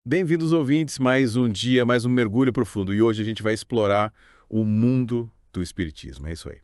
Bem-vindos, ouvintes, mais um dia, mais um mergulho profundo. E hoje a gente vai explorar o mundo do espiritismo, é isso aí.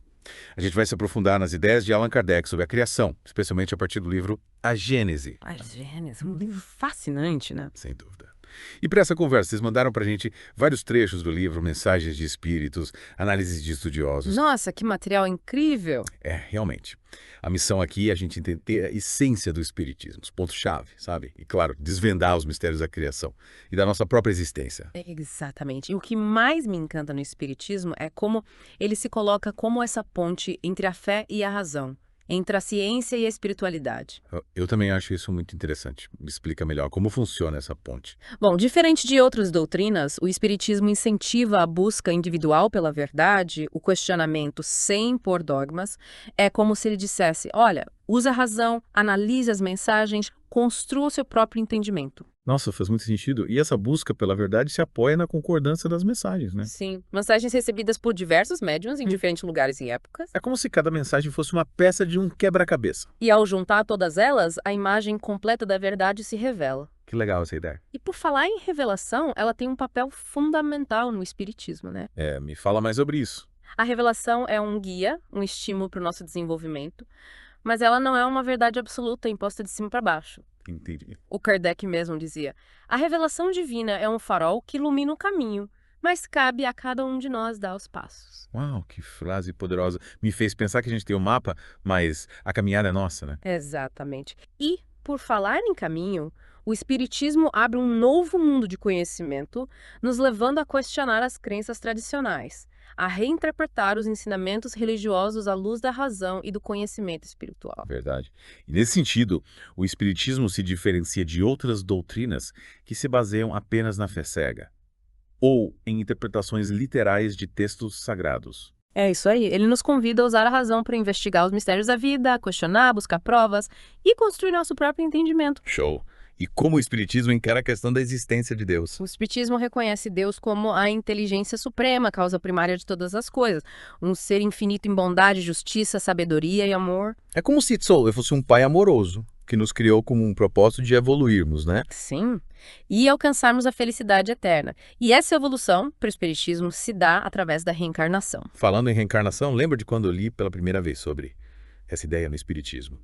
A gente vai se aprofundar nas ideias de Allan Kardec sobre a criação, especialmente a partir do livro A Gênese. A Gênesis, um livro fascinante, né? Sem dúvida. E para essa conversa, vocês mandaram para a gente vários trechos do livro, mensagens de espíritos, análises de estudiosos. Nossa, que material incrível! Realmente. A missão aqui é a gente entender a essência do espiritismo, os pontos-chave, sabe? E, claro, desvendar os mistérios da criação e da nossa própria existência. Exatamente. E o que mais me encanta no espiritismo é como ele se coloca como essa ponte entre a fé e a razão, entre a ciência e a espiritualidade. Eu também acho isso muito interessante. Me explica melhor como funciona essa ponte. Bom, diferente de outras doutrinas, o espiritismo incentiva a busca individual pela verdade, o questionamento sem impor dogmas. É como se ele dissesse, olha, use a razão, analise as mensagens, construa o seu próprio entendimento. Nossa, faz muito sentido. E essa busca pela verdade se apoia na concordância das mensagens, né? Sim, mensagens recebidas por diversos médiuns em diferentes lugares e épocas. É como se cada mensagem fosse uma peça de um quebra-cabeça. E ao juntar todas elas, a imagem completa da verdade se revela. Que legal essa ideia. E por falar em revelação, ela tem um papel fundamental no espiritismo, né? Me fala mais sobre isso. A revelação é um guia, um estímulo para o nosso desenvolvimento, mas ela não é uma verdade absoluta imposta de cima para baixo. Entendi. O Kardec mesmo dizia, a revelação divina é um farol que ilumina o caminho, mas cabe a cada um de nós dar os passos. Uau, que frase poderosa. Me fez pensar que a gente tem o mapa, mas a caminhada é nossa, né? Exatamente. E, por falar em caminho, o Espiritismo abre um novo mundo de conhecimento, nos levando a questionar as crenças tradicionais, a reinterpretar os ensinamentos religiosos à luz da razão e do conhecimento espiritual. Verdade. E nesse sentido, o espiritismo se diferencia de outras doutrinas que se baseiam apenas na fé cega ou em interpretações literais de textos sagrados. É isso aí, ele nos convida a usar a razão para investigar os mistérios da vida, a questionar, buscar provas e construir nosso próprio entendimento. Show. E como o espiritismo encara a questão da existência de Deus? O Espiritismo reconhece Deus como a inteligência suprema, a causa primária de todas as coisas. Um ser infinito em bondade, justiça, sabedoria e amor. É como se Tzolk'in fosse um pai amoroso que nos criou com um propósito de evoluirmos, né? Sim. E alcançarmos a felicidade eterna. E essa evolução, para o Espiritismo, se dá através da reencarnação. Falando em reencarnação, lembro de quando eu li pela primeira vez sobre essa ideia no espiritismo.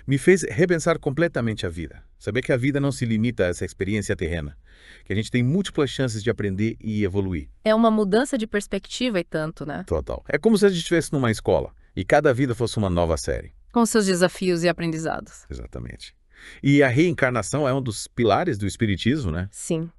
Me fez repensar completamente a vida. Saber que a vida não se limita a essa experiência terrena, que a gente tem múltiplas chances de aprender e evoluir. É uma mudança de perspectiva e tanto, né? Total. É como se a gente estivesse numa escola e cada vida fosse uma nova série. Com seus desafios e aprendizados. Exatamente. E a reencarnação é um dos pilares do espiritismo, né? Sim.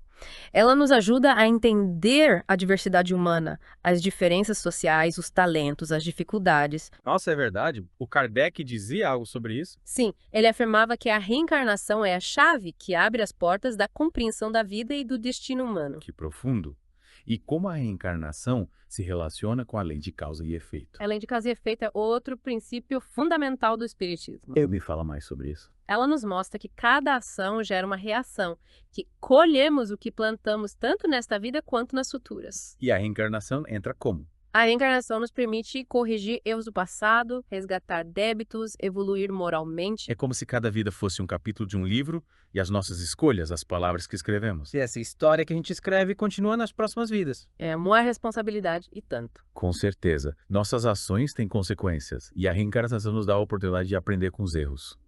Ela nos ajuda a entender a diversidade humana, as diferenças sociais, os talentos, as dificuldades. Nossa, é verdade? O Kardec dizia algo sobre isso? Sim, ele afirmava que a reencarnação é a chave que abre as portas da compreensão da vida e do destino humano. Que profundo. E como a reencarnação se relaciona com a lei de causa e efeito? A lei de causa e efeito é outro princípio fundamental do espiritismo. Me fala mais sobre isso. Ela nos mostra que cada ação gera uma reação, que colhemos o que plantamos tanto nesta vida quanto nas futuras. E a reencarnação entra como? A reencarnação nos permite corrigir erros do passado, resgatar débitos, evoluir moralmente. É como se cada vida fosse um capítulo de um livro e as nossas escolhas, as palavras que escrevemos. E essa história que a gente escreve continua nas próximas vidas. É uma responsabilidade e tanto. Com certeza. Nossas ações têm consequências e a reencarnação nos dá a oportunidade de aprender com os erros,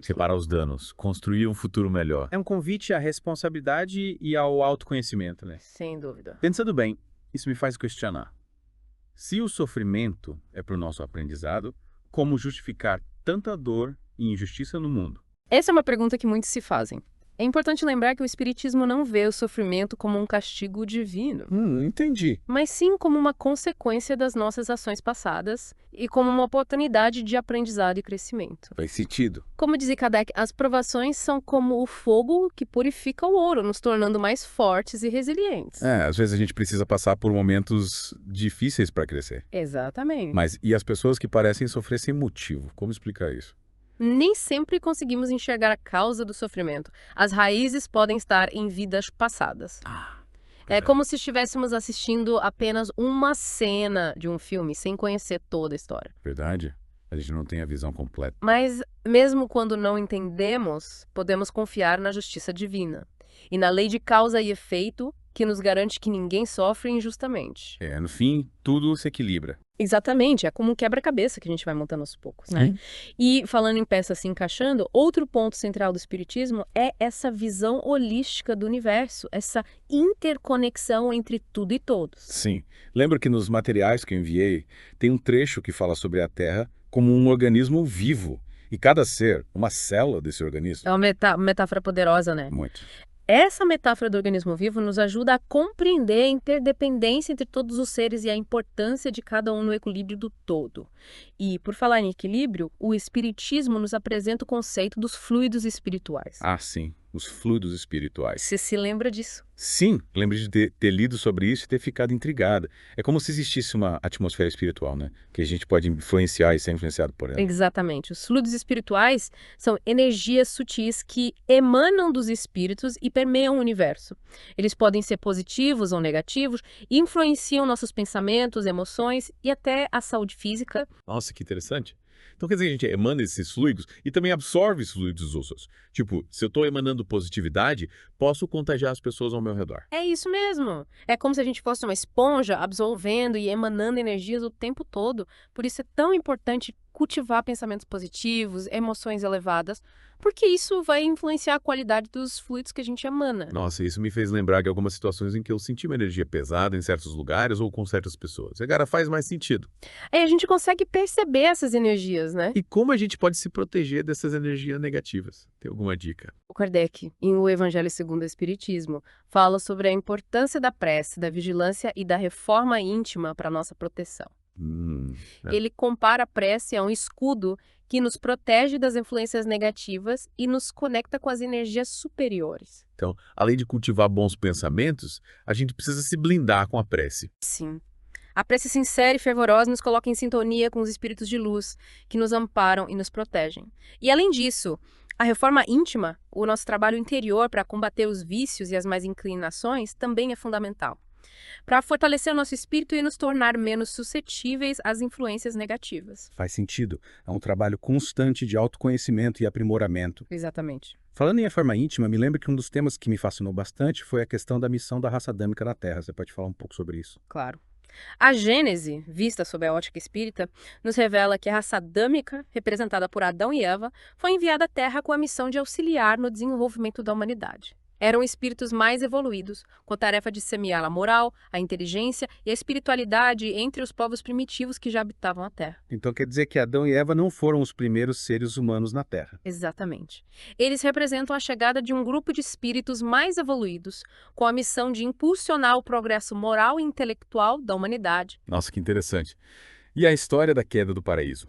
reparar os danos, construir um futuro melhor. É um convite à responsabilidade e ao autoconhecimento, né? Sem dúvida. Pensando bem, isso me faz questionar. Se o sofrimento é para o nosso aprendizado, como justificar tanta dor e injustiça no mundo? Essa é uma pergunta que muitos se fazem. É importante lembrar que o Espiritismo não vê o sofrimento como um castigo divino, Entendi. mas sim como uma consequência das nossas ações passadas e como uma oportunidade de aprendizado e crescimento. Faz sentido. Como dizia Kardec, as provações são como o fogo que purifica o ouro, nos tornando mais fortes e resilientes. Às vezes a gente precisa passar por momentos difíceis para crescer. Exatamente. Mas e as pessoas que parecem sofrer sem motivo? Como explicar isso? Nem sempre conseguimos enxergar a causa do sofrimento. As raízes podem estar em vidas passadas. É como se estivéssemos assistindo apenas uma cena de um filme, sem conhecer toda a história. Verdade? A gente não tem a visão completa. Mas, mesmo quando não entendemos, podemos confiar na justiça divina. E na lei de causa e efeito, que nos garante que ninguém sofre injustamente. No fim, tudo se equilibra. Exatamente, é como um quebra-cabeça que a gente vai montando aos poucos, né? E falando em peças se encaixando, outro ponto central do espiritismo é essa visão holística do universo, essa interconexão entre tudo e todos. Sim. Lembra que nos materiais que eu enviei, tem um trecho que fala sobre a Terra como um organismo vivo. E cada ser, uma célula desse organismo. É uma metáfora poderosa, né? Muito. Essa metáfora do organismo vivo nos ajuda a compreender a interdependência entre todos os seres e a importância de cada um no equilíbrio do todo. E, por falar em equilíbrio, o espiritismo nos apresenta o conceito dos fluidos espirituais. Ah, sim. Os fluidos espirituais. Você se lembra disso? Sim, lembro de ter lido sobre isso e ter ficado intrigada. É como se existisse uma atmosfera espiritual, né? Que a gente pode influenciar e ser influenciado por ela. Exatamente. Os fluidos espirituais são energias sutis que emanam dos espíritos e permeiam o universo. Eles podem ser positivos ou negativos e influenciam nossos pensamentos, emoções e até a saúde física. Nossa, que interessante. Então quer dizer que a gente emana esses fluidos e também absorve esses fluidos dos outros. Tipo, se eu estou emanando positividade, posso contagiar as pessoas ao meu redor. É isso mesmo. É como se a gente fosse uma esponja absorvendo e emanando energias o tempo todo. Por isso é tão importante cultivar pensamentos positivos, emoções elevadas, porque isso vai influenciar a qualidade dos fluidos que a gente emana. Nossa, isso me fez lembrar de algumas situações em que eu senti uma energia pesada em certos lugares ou com certas pessoas. E, cara, faz mais sentido. Aí a gente consegue perceber essas energias, né? E como a gente pode se proteger dessas energias negativas? Tem alguma dica? O Kardec, em O Evangelho segundo o Espiritismo, fala sobre a importância da prece, da vigilância e da reforma íntima para nossa proteção. É. Ele compara a prece a um escudo que nos protege das influências negativas e nos conecta com as energias superiores. Então, além de cultivar bons pensamentos, a gente precisa se blindar com a prece. Sim. A prece sincera e fervorosa nos coloca em sintonia com os espíritos de luz, que nos amparam e nos protegem. E além disso, a reforma íntima, o nosso trabalho interior para combater os vícios e as más inclinações, também é fundamental. Para fortalecer o nosso espírito e nos tornar menos suscetíveis às influências negativas. Faz sentido. É um trabalho constante de autoconhecimento e aprimoramento. Exatamente. Falando em reforma íntima, me lembro que um dos temas que me fascinou bastante foi a questão da missão da raça adâmica na Terra. Você pode falar um pouco sobre isso? Claro. A Gênese, vista sob a ótica espírita, nos revela que a raça adâmica, representada por Adão e Eva, foi enviada à Terra com a missão de auxiliar no desenvolvimento da humanidade. Eram espíritos mais evoluídos, com a tarefa de semear a moral, a inteligência e a espiritualidade entre os povos primitivos que já habitavam a Terra. Então quer dizer que Adão e Eva não foram os primeiros seres humanos na Terra. Exatamente. Eles representam a chegada de um grupo de espíritos mais evoluídos, com a missão de impulsionar o progresso moral e intelectual da humanidade. Nossa, que interessante. E a história da queda do paraíso?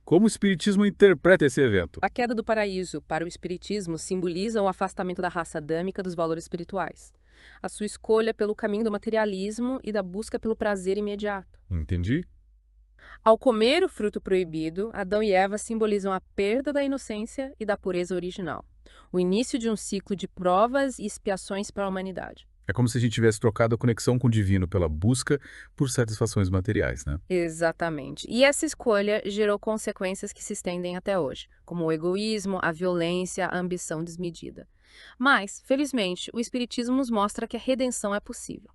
Como o espiritismo interpreta esse evento? A queda do paraíso para o espiritismo simboliza o afastamento da raça adâmica dos valores espirituais, a sua escolha pelo caminho do materialismo e da busca pelo prazer imediato. Entendi. Ao comer o fruto proibido, Adão e Eva simbolizam a perda da inocência e da pureza original, o início de um ciclo de provas e expiações para a humanidade. É como se a gente tivesse trocado a conexão com o divino pela busca por satisfações materiais, né? Exatamente. E essa escolha gerou consequências que se estendem até hoje, como o egoísmo, a violência, a ambição desmedida. Mas, felizmente, o Espiritismo nos mostra que a redenção é possível,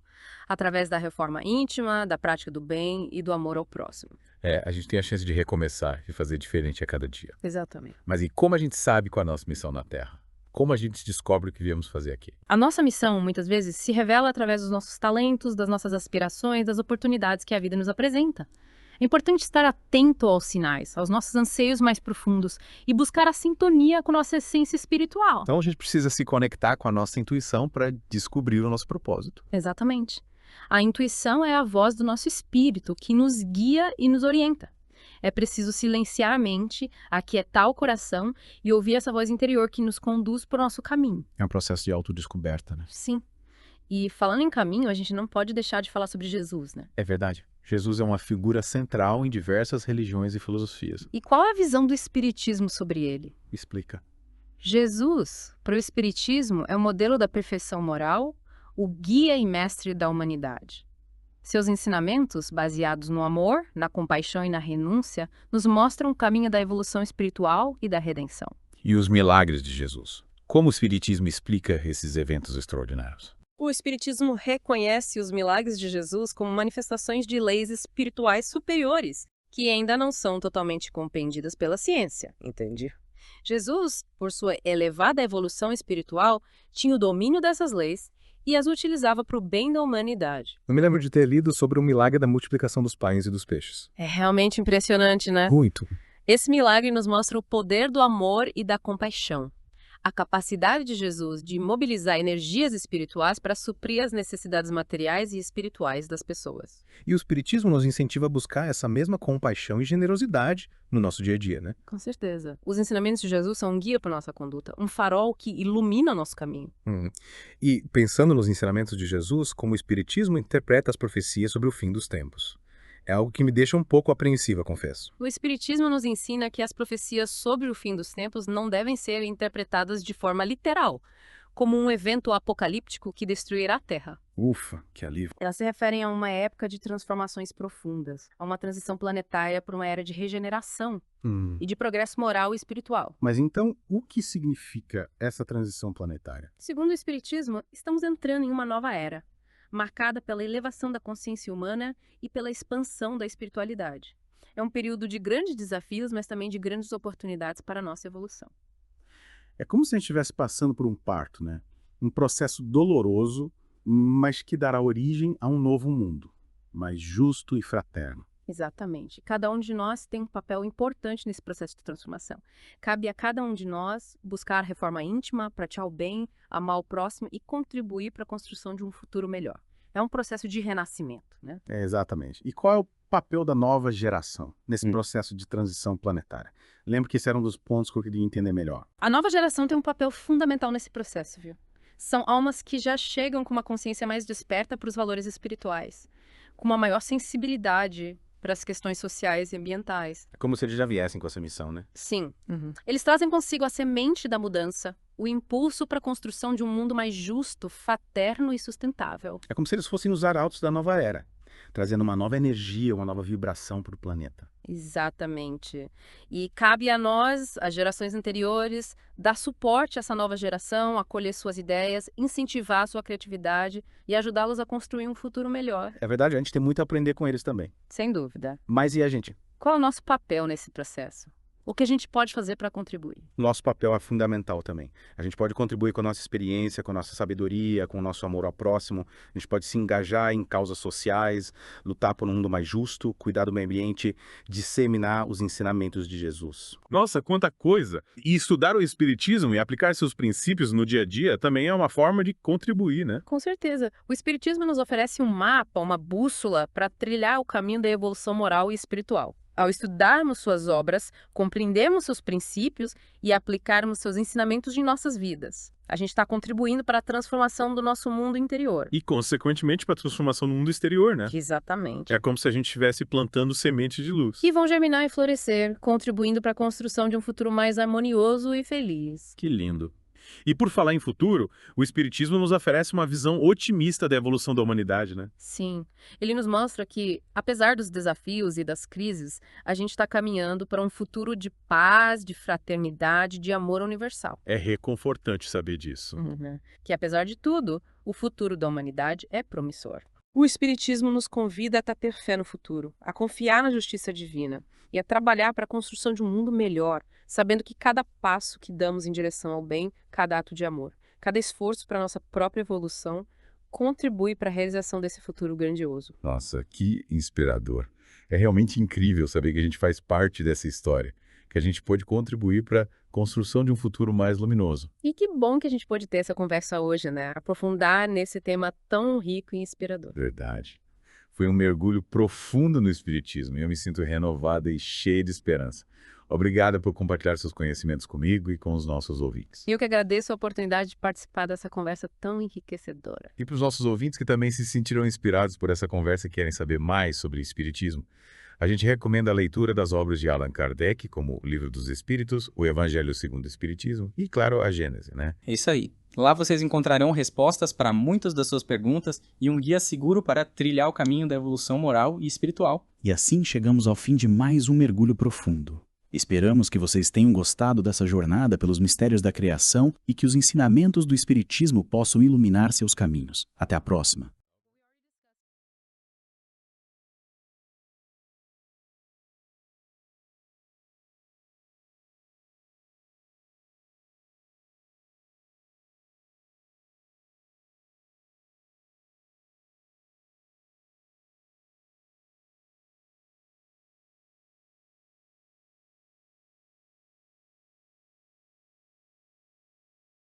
através da reforma íntima, da prática do bem e do amor ao próximo. A gente tem a chance de recomeçar, de fazer diferente a cada dia. Exatamente. Mas e como a gente sabe qual é a nossa missão na Terra? Como a gente descobre o que viemos fazer aqui? A nossa missão, muitas vezes, se revela através dos nossos talentos, das nossas aspirações, das oportunidades que a vida nos apresenta. É importante estar atento aos sinais, aos nossos anseios mais profundos e buscar a sintonia com nossa essência espiritual. Então a gente precisa se conectar com a nossa intuição para descobrir o nosso propósito. Exatamente. A intuição é a voz do nosso espírito que nos guia e nos orienta. É preciso silenciar a mente, aquietar o coração e ouvir essa voz interior que nos conduz para o nosso caminho. É um processo de autodescoberta, né? Sim. E falando em caminho, a gente não pode deixar de falar sobre Jesus, né? É verdade. Jesus é uma figura central em diversas religiões e filosofias. E qual é a visão do Espiritismo sobre ele? Explica. Jesus, para o Espiritismo, é o modelo da perfeição moral, o guia e mestre da humanidade. Seus ensinamentos, baseados no amor, na compaixão e na renúncia, nos mostram o caminho da evolução espiritual e da redenção. E os milagres de Jesus? Como o Espiritismo explica esses eventos extraordinários? O Espiritismo reconhece os milagres de Jesus como manifestações de leis espirituais superiores, que ainda não são totalmente compreendidas pela ciência. Entendi. Jesus, por sua elevada evolução espiritual, tinha o domínio dessas leis e as utilizava para o bem da humanidade. Eu me lembro de ter lido sobre o milagre da multiplicação dos pães e dos peixes. É realmente impressionante, né? Muito. Esse milagre nos mostra o poder do amor e da compaixão. A capacidade de Jesus de mobilizar energias espirituais para suprir as necessidades materiais e espirituais das pessoas. E o Espiritismo nos incentiva a buscar essa mesma compaixão e generosidade no nosso dia a dia, né? Com certeza. Os ensinamentos de Jesus são um guia para nossa conduta, um farol que ilumina nosso caminho. E pensando nos ensinamentos de Jesus, como o Espiritismo interpreta as profecias sobre o fim dos tempos. É algo que me deixa um pouco apreensiva, confesso. O Espiritismo nos ensina que as profecias sobre o fim dos tempos não devem ser interpretadas de forma literal, como um evento apocalíptico que destruirá a Terra. Ufa, que alívio. Elas se referem a uma época de transformações profundas, a uma transição planetária para uma era de regeneração e de progresso moral e espiritual. Mas então, o que significa essa transição planetária? Segundo o Espiritismo, estamos entrando em uma nova era, marcada pela elevação da consciência humana e pela expansão da espiritualidade. É um período de grandes desafios, mas também de grandes oportunidades para a nossa evolução. É como se a gente estivesse passando por um parto, né? Um processo doloroso, mas que dará origem a um novo mundo, mais justo e fraterno. Exatamente. Cada um de nós tem um papel importante nesse processo de transformação. Cabe a cada um de nós buscar a reforma íntima, praticar o bem, amar o próximo e contribuir para a construção de um futuro melhor. É um processo de renascimento, né? Exatamente. E qual é o papel da nova geração nesse processo de transição planetária? Lembro que esse era um dos pontos que eu queria entender melhor. A nova geração tem um papel fundamental nesse processo, viu? São almas que já chegam com uma consciência mais desperta para os valores espirituais, com uma maior sensibilidade para as questões sociais e ambientais. É como se eles já viessem com essa missão, né? Sim. Eles trazem consigo a semente da mudança, o impulso para a construção de um mundo mais justo, fraterno e sustentável. É como se eles fossem os arautos da nova era, trazendo uma nova energia, uma nova vibração para o planeta. Exatamente. E cabe a nós, as gerações anteriores, dar suporte a essa nova geração, acolher suas ideias, incentivar a sua criatividade e ajudá-los a construir um futuro melhor. É verdade, a gente tem muito a aprender com eles também. Sem dúvida. Mas e a gente? Qual é o nosso papel nesse processo? O que a gente pode fazer para contribuir? Nosso papel é fundamental também. A gente pode contribuir com a nossa experiência, com a nossa sabedoria, com o nosso amor ao próximo. A gente pode se engajar em causas sociais, lutar por um mundo mais justo, cuidar do meio ambiente, disseminar os ensinamentos de Jesus. Nossa, quanta coisa! E estudar o Espiritismo e aplicar seus princípios no dia a dia também é uma forma de contribuir, né? Com certeza. O Espiritismo nos oferece um mapa, uma bússola para trilhar o caminho da evolução moral e espiritual. Ao estudarmos suas obras, compreendermos seus princípios e aplicarmos seus ensinamentos em nossas vidas, a gente está contribuindo para a transformação do nosso mundo interior. E, consequentemente, para a transformação no mundo exterior, né? Exatamente. É como se a gente estivesse plantando sementes de luz. Que vão germinar e florescer, contribuindo para a construção de um futuro mais harmonioso e feliz. Que lindo. E por falar em futuro, o Espiritismo nos oferece uma visão otimista da evolução da humanidade, né? Sim, ele nos mostra que, apesar dos desafios e das crises, a gente está caminhando para um futuro de paz, de fraternidade, de amor universal. É reconfortante saber disso. Que, apesar de tudo, o futuro da humanidade é promissor. O Espiritismo nos convida a ter fé no futuro, a confiar na justiça divina e a trabalhar para a construção de um mundo melhor, sabendo que cada passo que damos em direção ao bem, cada ato de amor, cada esforço para a nossa própria evolução, contribui para a realização desse futuro grandioso. Nossa, que inspirador. É realmente incrível saber que a gente faz parte dessa história, que a gente pode contribuir para a construção de um futuro mais luminoso. E que bom que a gente pôde ter essa conversa hoje, né? Aprofundar nesse tema tão rico e inspirador. Verdade. Foi um mergulho profundo no Espiritismo e eu me sinto renovada e cheia de esperança. Obrigada por compartilhar seus conhecimentos comigo e com os nossos ouvintes. E eu que agradeço a oportunidade de participar dessa conversa tão enriquecedora. E para os nossos ouvintes que também se sentiram inspirados por essa conversa e querem saber mais sobre Espiritismo, a gente recomenda a leitura das obras de Allan Kardec, como o Livro dos Espíritos, o Evangelho segundo o Espiritismo e, claro, a Gênese, né? É isso aí. Lá vocês encontrarão respostas para muitas das suas perguntas e um guia seguro para trilhar o caminho da evolução moral e espiritual. E assim chegamos ao fim de mais um mergulho profundo. Esperamos que vocês tenham gostado dessa jornada pelos mistérios da criação e que os ensinamentos do Espiritismo possam iluminar seus caminhos. Até a próxima!